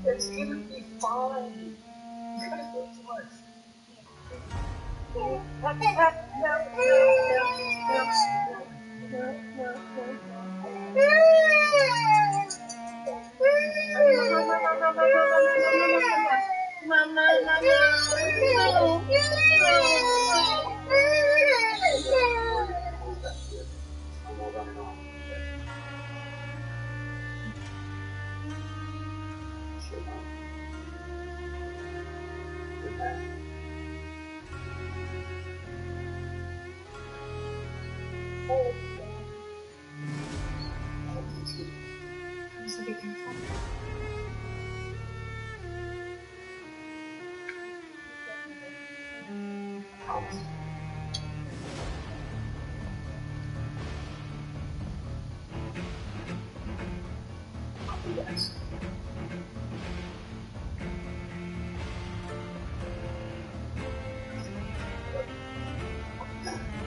It's gonna be fine. You're gonna go too much.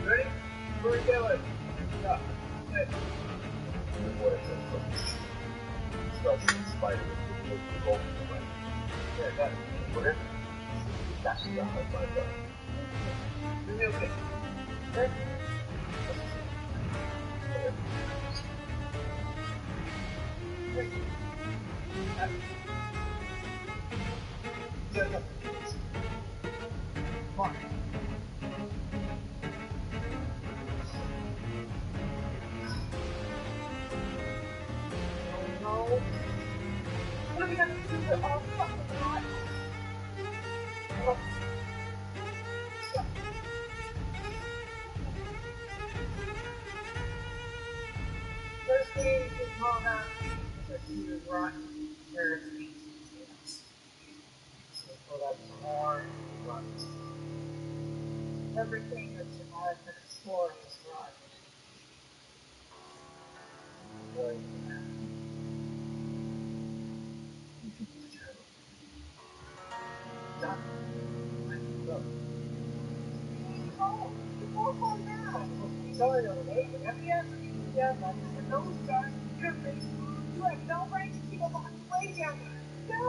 Ready? Where are we going? Yeah. Starts with the spider with the gold in the way. Yeah, that. Whatever. That's the hard part. You're gonna be okay. Okay? Come on. No. What are we gonna do with all fucking life? First thing is called out that he was rotten. There's things. So pull up some more runs. Everything that survived the story is rotten. Done. Look. Sorry, okay? Every answer you can get, like, for those guys, you're basically, you have no right to keep up on the way down there. No,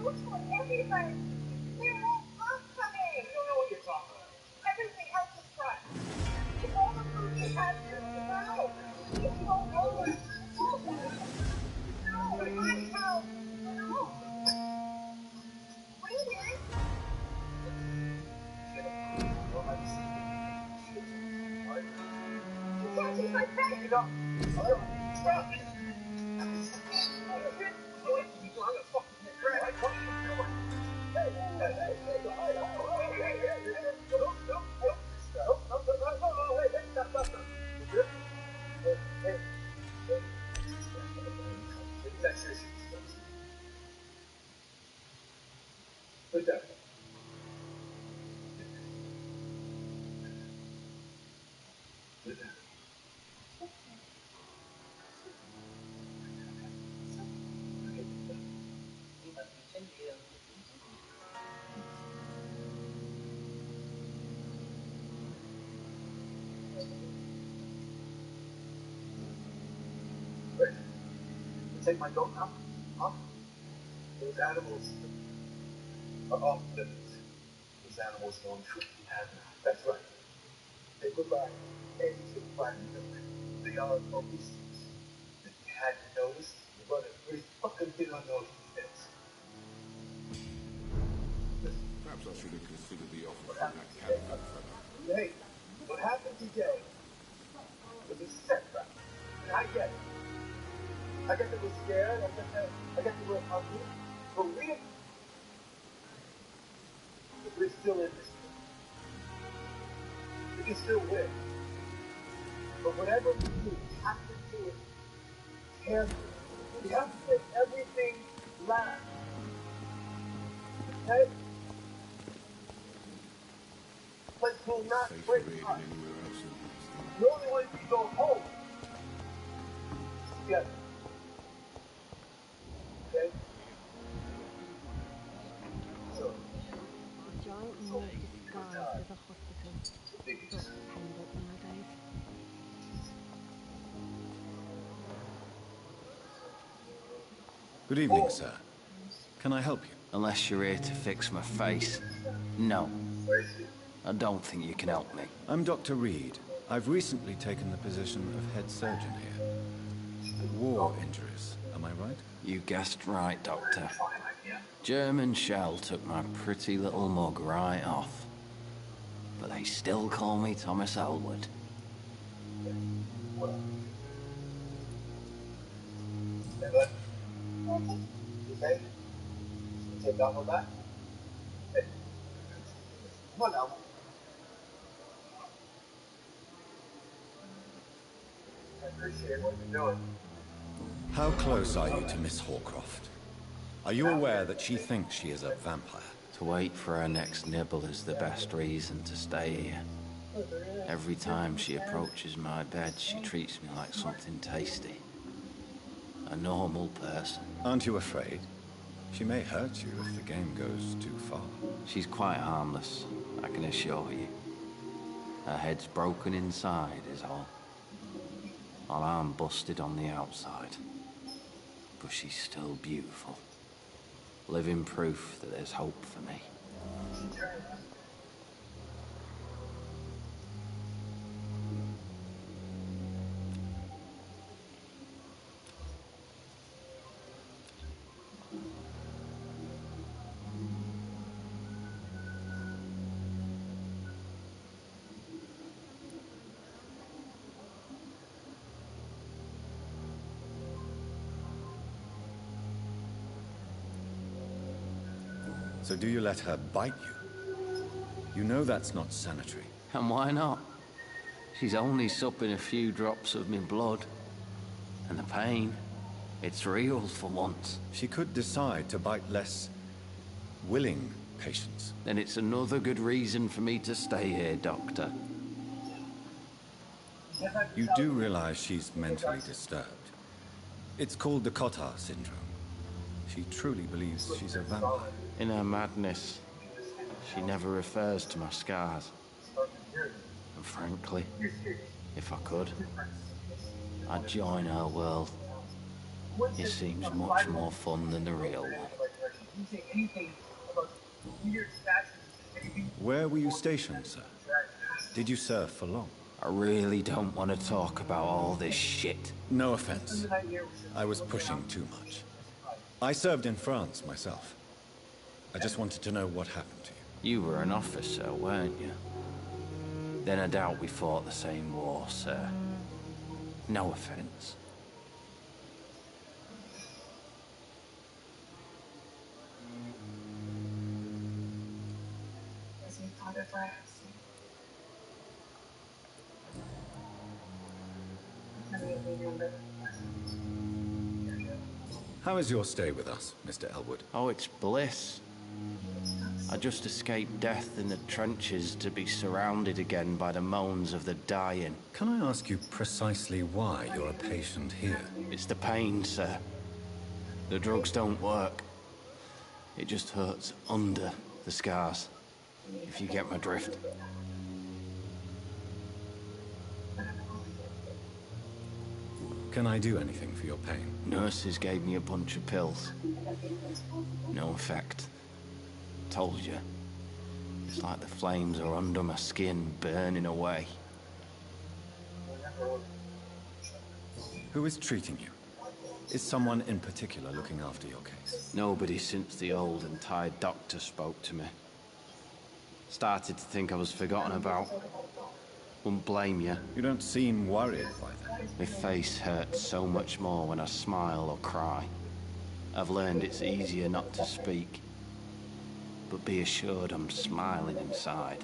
those for everybody. They're all upcoming. You don't know what you're talking about. Everything else is right. It's all the food you have here in the battle. If you don't know what it's all about. No, but my house. No. What are you doing? You can't take my pet. You don't. Stop it. I'm gonna fucking get cracked. What are you doing? Put that. Take my goat now. Huh? Those animals are off limits. Those animals don't truly have now. That's right. They provide anything black milk. They are obesity. If you hadn't noticed, you're running pretty fucking thin on those details. Perhaps I should have considered the offer What from happened that today? candidate fellow. Hey, what happened today was a setback. And I get it. I get that we're scared. I get that we're hungry. But we're still in this thing. We can still win. But whatever we do, we have to do it carefully. We have to make everything last. Okay? But do not Safer break here us. than anywhere else in Pakistan. The only way we go home is together. Okay? So, A giant morgue disguised as a hospital. Doctors hang up nowadays. Good evening, sir. Can I help you? Unless you're here to fix my face. No. I don't think you can help me. I'm Dr. Reed. I've recently taken the position of head surgeon here. War injuries, am I right? You guessed right, Doctor. German shell took my pretty little mug right off. But they still call me Thomas Elwood. Okay? Take that one back. Hey. Come on now. I appreciate what you're doing. How close are you to Miss Horcroft? Are you aware that she thinks she is a vampire? To wait for her next nibble is the best reason to stay here. Every time she approaches my bed, she treats me like something tasty. A normal person. Aren't you afraid? She may hurt you if the game goes too far. She's quite harmless, I can assure you. Her head's broken inside is all. Her arm busted on the outside. But she's still beautiful. Living proof that there's hope for me. So do you let her bite you? You know that's not sanitary. And why not? She's only supping a few drops of me blood. And the pain, it's real for once. She could decide to bite less willing patients. Then it's another good reason for me to stay here, Doctor. You do realize she's mentally disturbed. It's called the Cotard syndrome. She truly believes she's a vampire. In her madness, she never refers to my scars. And frankly, if I could, I'd join her world. It seems much more fun than the real one. Where were you stationed, sir? Did you serve for long? I really don't want to talk about all this shit. No offense. I was pushing too much. I served in France myself. I just wanted to know what happened to you. You were an officer, weren't you? Then I doubt we fought the same war, sir. No offense. How is your stay with us, Mr. Elwood? Oh, it's bliss. I just escaped death in the trenches to be surrounded again by the moans of the dying. Can I ask you precisely why you're a patient here? It's the pain, sir. The drugs don't work. It just hurts under the scars, if you get my drift. Can I do anything for your pain? Nurses gave me a bunch of pills. No effect. Told you. It's like the flames are under my skin, burning away. Who is treating you? Is someone in particular looking after your case? Nobody since the old and tired doctor spoke to me. Started to think I was forgotten about. Wouldn't blame you. You don't seem worried by that. My face hurts so much more when I smile or cry. I've learned it's easier not to speak. But be assured I'm smiling inside.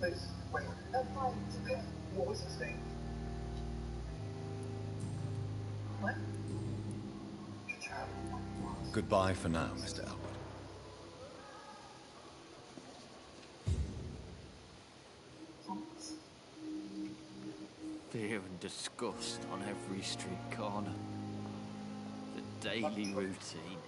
Please, wait. What was his name? What? Goodbye for now, Mr. Elwood. Fear and disgust on every street corner. The daily routine.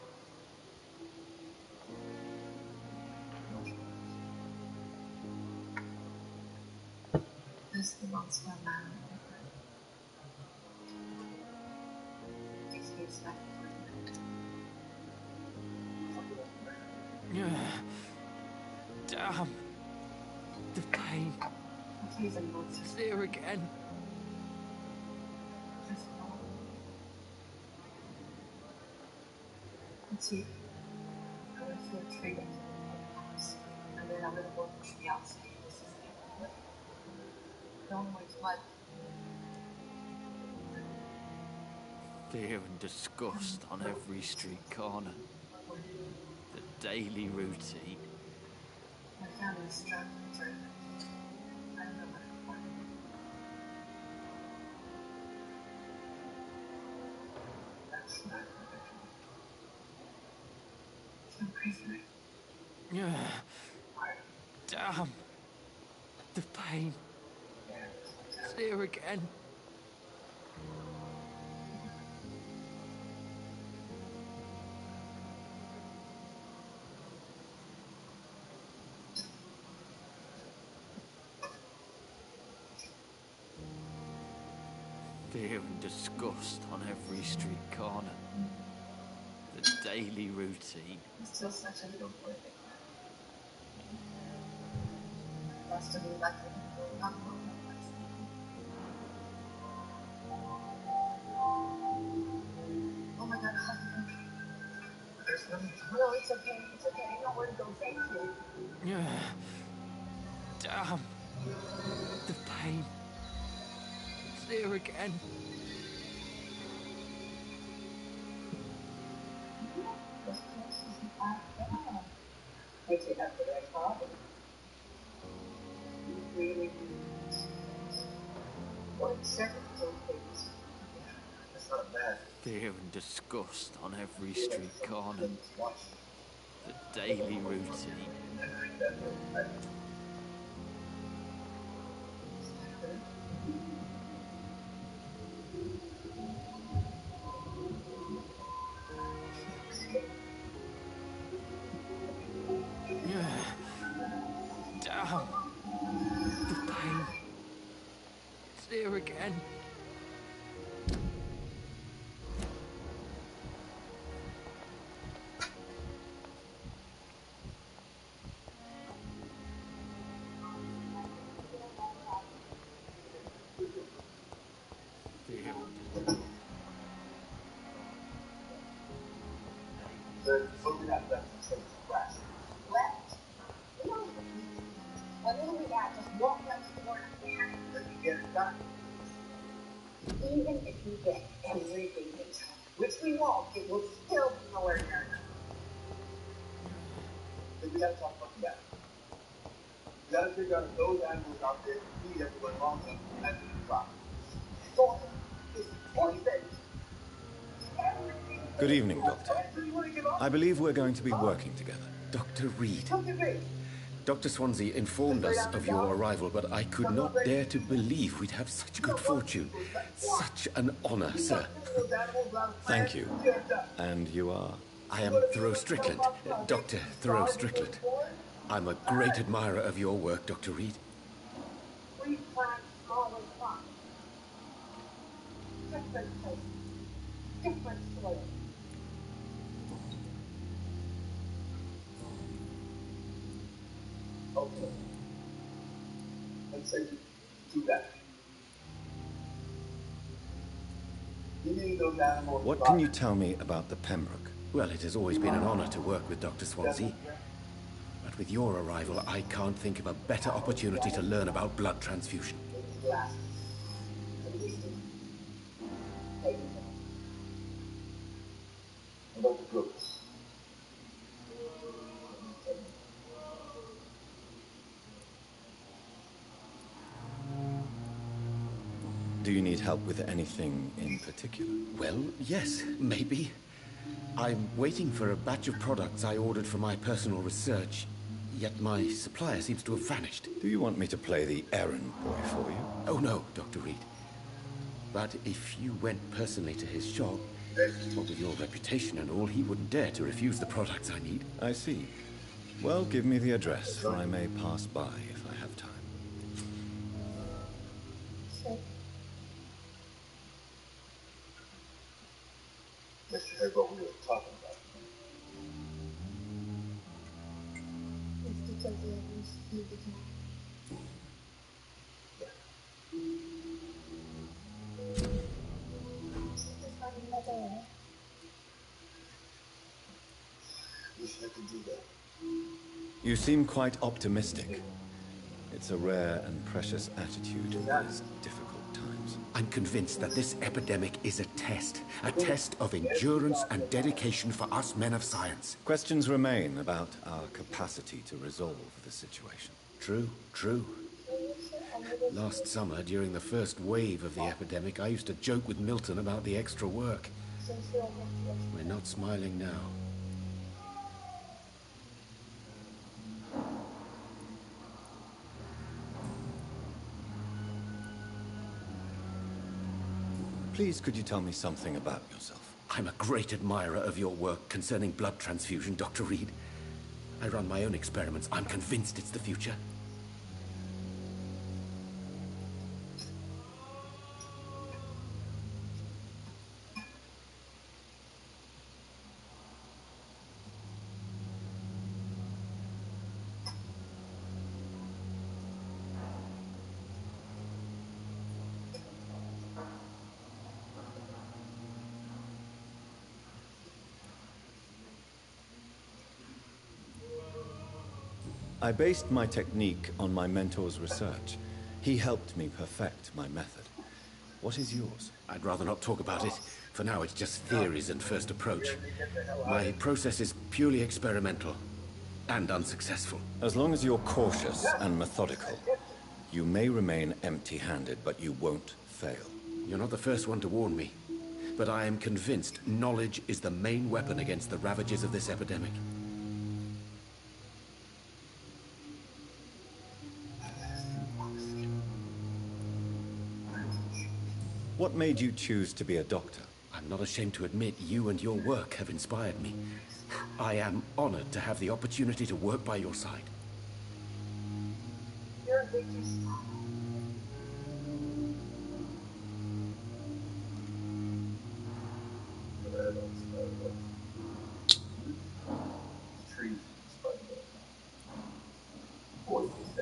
This belongs to a man. Damn. The pain. It's there again. It's you. I would feel triggered. And then I'm going to go push me outside. This is it. Don't waste blood. Fear and disgust on every street corner. The daily routine. My family's struck for it. I don't know what to find. That's not so crazy, right? Damn. The pain. It's there again. Fear and disgust on every street corner. The daily routine. It's still such a little boy. Must have been lucky. Oh my God, there's no, it's okay. It's okay. I know where to go. Thank you. Damn. The pain. It's there again. I take that for that problem. Really, what several things. That's not bad. Fear and disgust on every street corner. The daily routine. Damn. The pain. It's there again. They're looking at them to take the rest. Left? When we got just walk next door and then you get it done. Even if you get everything they tell you, which we won't, it will still be nowhere near enough. Then we gotta talk about that. We gotta figure out if those animals out there feed everyone long enough to have the crop. Soil is poison. Good evening, Doctor. I believe we're going to be working together. Dr. Reed. Dr. Swansea informed us of your arrival, but I could not dare to believe we'd have such good fortune. Such an honor, sir. Thank you. And you are? I am Thoreau Strickland, Dr. Thoreau Strickland. I'm a great admirer of your work, Dr. Reed. We plant small and fun. Different places, different soil. Okay. Let's say do that. What can you tell me about the Pembroke? Well, it has always been an honor to work with Dr. Swansea. But with your arrival, I can't think of a better opportunity to learn about blood transfusion. Do you need help with anything in particular? Well, yes, maybe. I'm waiting for a batch of products I ordered for my personal research, yet my supplier seems to have vanished. Do you want me to play the errand boy for you? Oh no, Dr. Reed. But if you went personally to his shop, what with your reputation and all, he wouldn't dare to refuse the products I need. I see. Well, give me the address, for I may pass by if I have time. Let's hear what we were talking about. Wish I could do that. You seem quite optimistic. It's a rare and precious attitude in these difficult times. I'm convinced that this epidemic is a test of endurance and dedication for us men of science. Questions remain about our capacity to resolve the situation. True. Last summer, during the first wave of the epidemic, I used to joke with Milton about the extra work. We're not smiling now. Please, could you tell me something about yourself? I'm a great admirer of your work concerning blood transfusion, Dr. Reed. I run my own experiments. I'm convinced it's the future. I based my technique on my mentor's research. He helped me perfect my method. What is yours? I'd rather not talk about it. For now, it's just theories and first approach. My process is purely experimental and unsuccessful. As long as you're cautious and methodical, you may remain empty-handed, but you won't fail. You're not the first one to warn me, but I am convinced knowledge is the main weapon against the ravages of this epidemic. What made you choose to be a doctor? I'm not ashamed to admit you and your work have inspired me. I am honored to have the opportunity to work by your side. You're a victor.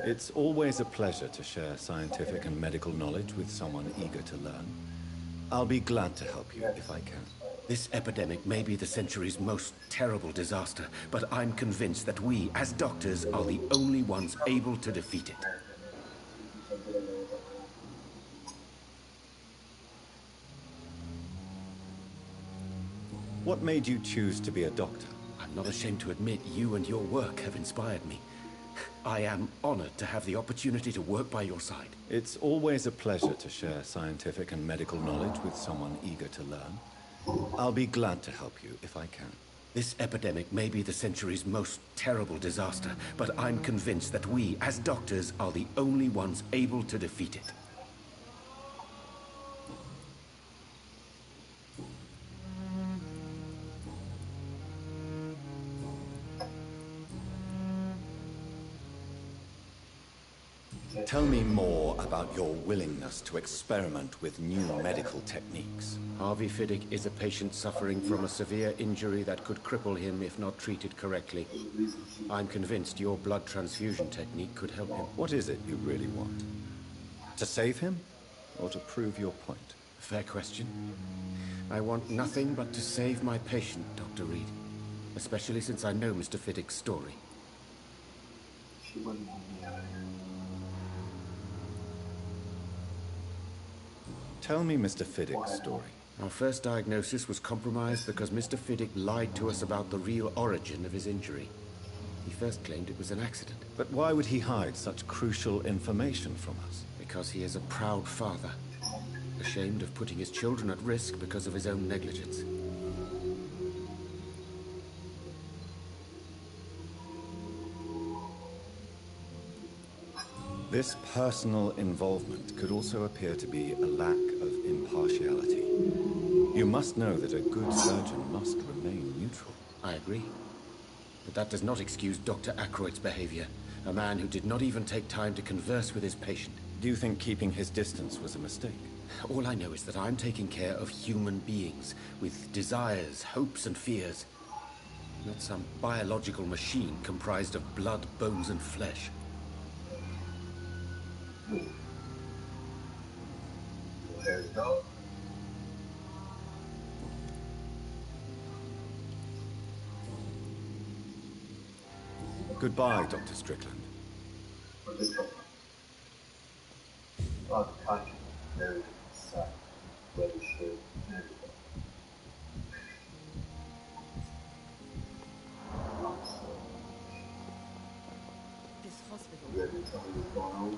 It's always a pleasure to share scientific and medical knowledge with someone eager to learn. I'll be glad to help you if I can. This epidemic may be the century's most terrible disaster, but I'm convinced that we, as doctors, are the only ones able to defeat it. What made you choose to be a doctor? I'm not ashamed to admit you and your work have inspired me. I am honored to have the opportunity to work by your side. It's always a pleasure to share scientific and medical knowledge with someone eager to learn. I'll be glad to help you if I can. This epidemic may be the century's most terrible disaster, but I'm convinced that we, as doctors, are the only ones able to defeat it. Tell me more about your willingness to experiment with new medical techniques. Harvey Fiddick is a patient suffering from a severe injury that could cripple him if not treated correctly. I'm convinced your blood transfusion technique could help him. What is it you really want? To save him, or to prove your point? Fair question. I want nothing but to save my patient, Dr. Reed. Especially since I know Mr. Fiddick's story. Tell me Mr. Fiddick's story. Our first diagnosis was compromised because Mr. Fiddick lied to us about the real origin of his injury. He first claimed it was an accident. But why would he hide such crucial information from us? Because he is a proud father, ashamed of putting his children at risk because of his own negligence. This personal involvement could also appear to be a lack of impartiality. You must know that a good surgeon must remain neutral. I agree. But that does not excuse Dr. Aykroyd's behavior, a man who did not even take time to converse with his patient. Do you think keeping his distance was a mistake? All I know is that I'm taking care of human beings with desires, hopes, and fears. Not some biological machine comprised of blood, bones, and flesh. There you go. Goodbye, Dr. Strickland. Where this come from? Oh, the country. There it is. Where we should. There we go. This hospital. You ready to tell me what's going on?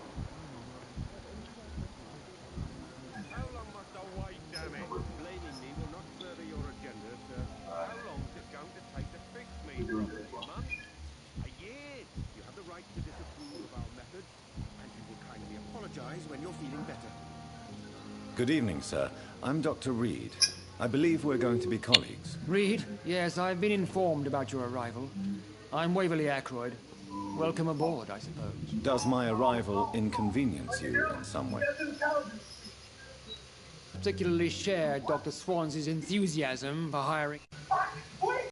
How long must I wait, damn it? Blaming me will not further your agenda, sir. How long is it going to take to fix me? A month? A year? You have the right to disapprove of our methods, and you will kindly apologize when you're feeling better. Good evening, sir. I'm Dr. Reed. I believe we're going to be colleagues. Reed? Yes, I've been informed about your arrival. I'm Waverly Aykroyd. Welcome aboard, I suppose. Does my arrival inconvenience you in some way? Particularly share Dr. Swans's enthusiasm for hiring...